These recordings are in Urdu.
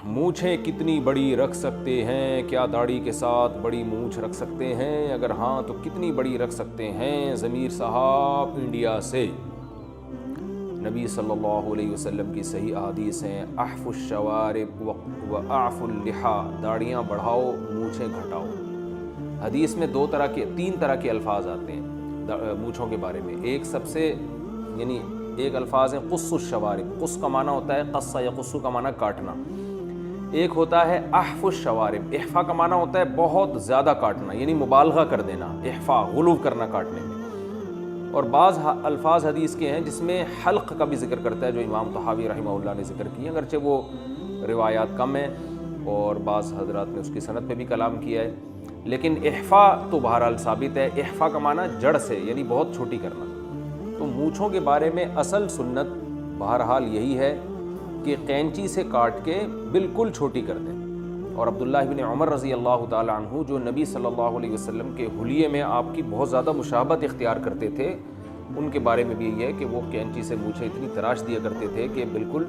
مونچھیں کتنی بڑی رکھ سکتے ہیں؟ کیا داڑھی کے ساتھ بڑی مونچھ رکھ سکتے ہیں؟ اگر ہاں تو کتنی بڑی رکھ سکتے ہیں؟ ضمیر صاحب انڈیا سے۔ نبی صلی اللہ علیہ وسلم کی صحیح احادیث ہیں، احف الشوارب و اعف اللحا، داڑیاں بڑھاؤ مونچھیں گھٹاؤ۔ حدیث میں تین طرح کے الفاظ آتے ہیں مونچھوں کے بارے میں۔ ایک سب سے ایک الفاظ ہے قص الشوارب، قص کا معنی ہوتا ہے قص یا قصو کا معنی کاٹنا۔ ایک ہوتا ہے احف الشوارب، احفا کا معنی ہوتا ہے بہت زیادہ کاٹنا، یعنی مبالغہ کر دینا، احفا غلو کرنا کاٹنے میں۔ اور بعض الفاظ حدیث کے ہیں جس میں حلق کا بھی ذکر کرتا ہے، جو امام طحاوی رحمہ اللہ نے ذکر کی ہے، اگرچہ وہ روایات کم ہیں اور بعض حضرات نے اس کی سند پہ بھی کلام کیا ہے، لیکن احفا تو بہرحال ثابت ہے۔ احفا کا معنی جڑ سے، یعنی بہت چھوٹی کرنا۔ تو مونچھوں کے بارے میں اصل سنت بہرحال یہی ہے کہ قینچی سے کاٹ کے بالکل چھوٹی کر دیں۔ اور عبداللہ بن عمر رضی اللہ تعالی عنہ، جو نبی صلی اللہ علیہ وسلم کے حلیے میں آپ کی بہت زیادہ مشابہت اختیار کرتے تھے، ان کے بارے میں بھی یہی ہے کہ وہ قینچی سے مونچھیں اتنی تراش دیا کرتے تھے کہ بالکل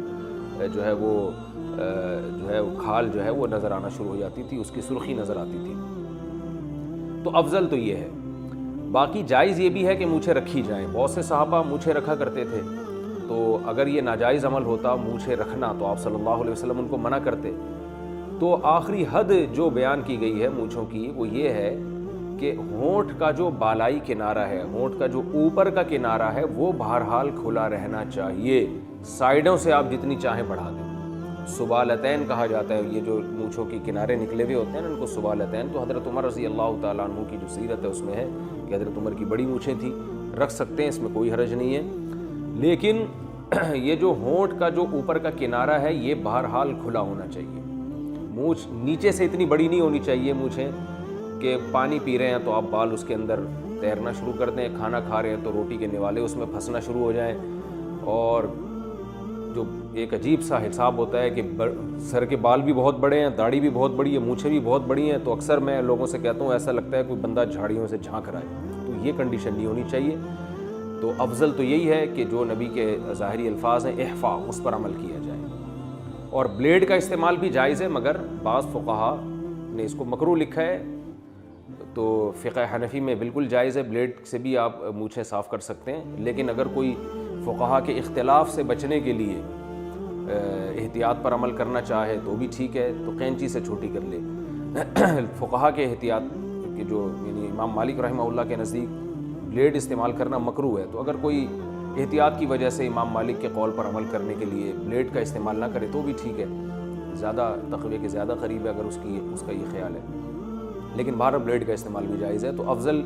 کھال جو ہے وہ نظر آنا شروع ہو جاتی تھی، اس کی سرخی نظر آتی تھی۔ تو افضل تو یہ ہے۔ باقی جائز یہ بھی ہے کہ مونچھیں رکھی جائیں، بہت سے صحابہ مونچھیں رکھا کرتے تھے، تو اگر یہ ناجائز عمل ہوتا مونچھیں رکھنا تو آپ صلی اللہ علیہ وسلم ان کو منع کرتے۔ تو آخری حد جو بیان کی گئی ہے مونچھوں کی وہ یہ ہے کہ ہونٹ کا جو بالائی کنارہ ہے، ہونٹ کا جو اوپر کا کنارہ ہے، وہ بہرحال کھلا رہنا چاہیے، سائیڈوں سے آپ جتنی چاہیں بڑھا دیں۔ سبالتین کہا جاتا ہے، یہ جو مونچھوں کے کنارے نکلے ہوئے ہوتے ہیں ان کو سبالتین۔ تو حضرت عمر رضی اللہ تعالیٰ عنہ کی جو سیرت ہے اس میں ہے کہ حضرت عمر کی بڑی مونچھیں تھیں، رکھ سکتے ہیں، اس میں کوئی حرج نہیں ہے، لیکن یہ جو ہونٹ کا جو اوپر کا کنارہ ہے یہ بہرحال کھلا ہونا چاہیے۔ مونچھ نیچے سے اتنی بڑی نہیں ہونی چاہیے مونچھیں کہ پانی پی رہے ہیں تو آپ بال اس کے اندر تیرنا شروع کر دیں، کھانا کھا رہے ہیں تو روٹی کے نوالے اس میں پھنسنا شروع ہو جائیں، اور جو ایک عجیب سا حساب ہوتا ہے کہ سر کے بال بھی بہت بڑے ہیں، داڑھی بھی بہت بڑی ہے، مونچھیں بھی بہت بڑی ہیں، تو اکثر میں لوگوں سے کہتا ہوں ایسا لگتا ہے کوئی بندہ جھاڑیوں سے جھانک رہا ہے۔ تو یہ کنڈیشن نہیں ہونی چاہیے۔ تو افضل تو یہی ہے کہ جو نبی کے ظاہری الفاظ ہیں احفا، اس پر عمل کیا جائے۔ اور بلیڈ کا استعمال بھی جائز ہے، مگر بعض فقہا نے اس کو مکروہ لکھا ہے، تو فقہ حنفی میں بالکل جائز ہے، بلیڈ سے بھی آپ مونچھیں صاف کر سکتے ہیں۔ لیکن اگر کوئی فقہا کے اختلاف سے بچنے کے لیے احتیاط پر عمل کرنا چاہے تو بھی ٹھیک ہے، تو قینچی سے چھوٹی کر لے۔ فقہا کے احتیاط کہ جو امام مالک رحمہ اللہ کے نزدیک بلیڈ استعمال کرنا مکروہ ہے، تو اگر کوئی احتیاط کی وجہ سے امام مالک کے قول پر عمل کرنے کے لیے بلیڈ کا استعمال نہ کرے تو بھی ٹھیک ہے، زیادہ تقوی کے زیادہ قریب ہے اگر اس کا یہ خیال ہے، لیکن بہرحال بلیڈ کا استعمال بھی جائز ہے۔ تو افضل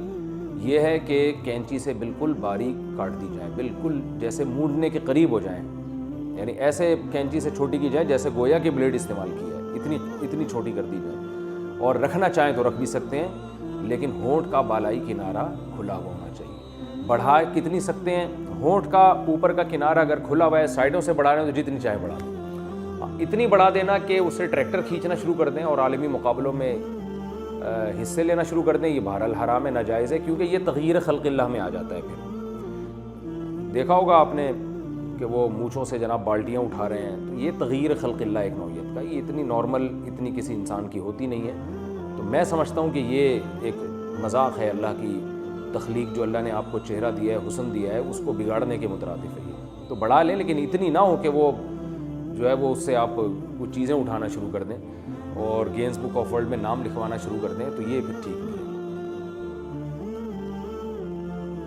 یہ ہے کہ کینچی سے بالکل باریک کاٹ دی جائے، بالکل جیسے مونڈنے کے قریب ہو جائیں، یعنی ایسے کینچی سے چھوٹی کی جائے جیسے گویا کہ بلیڈ استعمال کیا ہے، اتنی چھوٹی کر دی جائے۔ اور رکھنا چاہیں تو رکھ بھی سکتے ہیں، لیکن ہونٹ کا بالائی کنارہ کھلا ہوا ہونا چاہیے۔ بڑھا کتنی سکتے ہیں؟ ہونٹ کا اوپر کا کنارہ اگر کھلا ہوا ہے، سائڈوں سے بڑھا رہے ہیں تو جتنی چاہے بڑھا دیں، اتنی بڑھا دینا کہ اسے ٹریکٹر کھینچنا شروع کر دیں اور عالمی مقابلوں میں حصے لینا شروع کر دیں، یہ بہرحال حرام ہے، ناجائز ہے، کیونکہ یہ تغییر خلق اللہ میں آ جاتا ہے۔ پھر دیکھا ہوگا آپ نے کہ وہ مونچھوں سے جناب بالٹیاں اٹھا رہے ہیں، تو یہ تغییر خلق اللہ ایک نوعیت کا، یہ اتنی نارمل اتنی کسی انسان کی ہوتی نہیں ہے۔ تو میں سمجھتا ہوں کہ یہ ایک مذاق ہے، اللہ کی تخلیق جو اللہ نے آپ کو چہرہ دیا ہے، حسن دیا ہے، اس کو بگاڑنے کے مترادف ہے یہ۔ تو بڑھا لیں، لیکن اتنی نہ ہو کہ وہ جو ہے وہ اس سے آپ کچھ چیزیں اٹھانا شروع کر دیں اور گینز بک آف ورلڈ میں نام لکھوانا شروع کر دیں، تو یہ پھر ٹھیک نہیں۔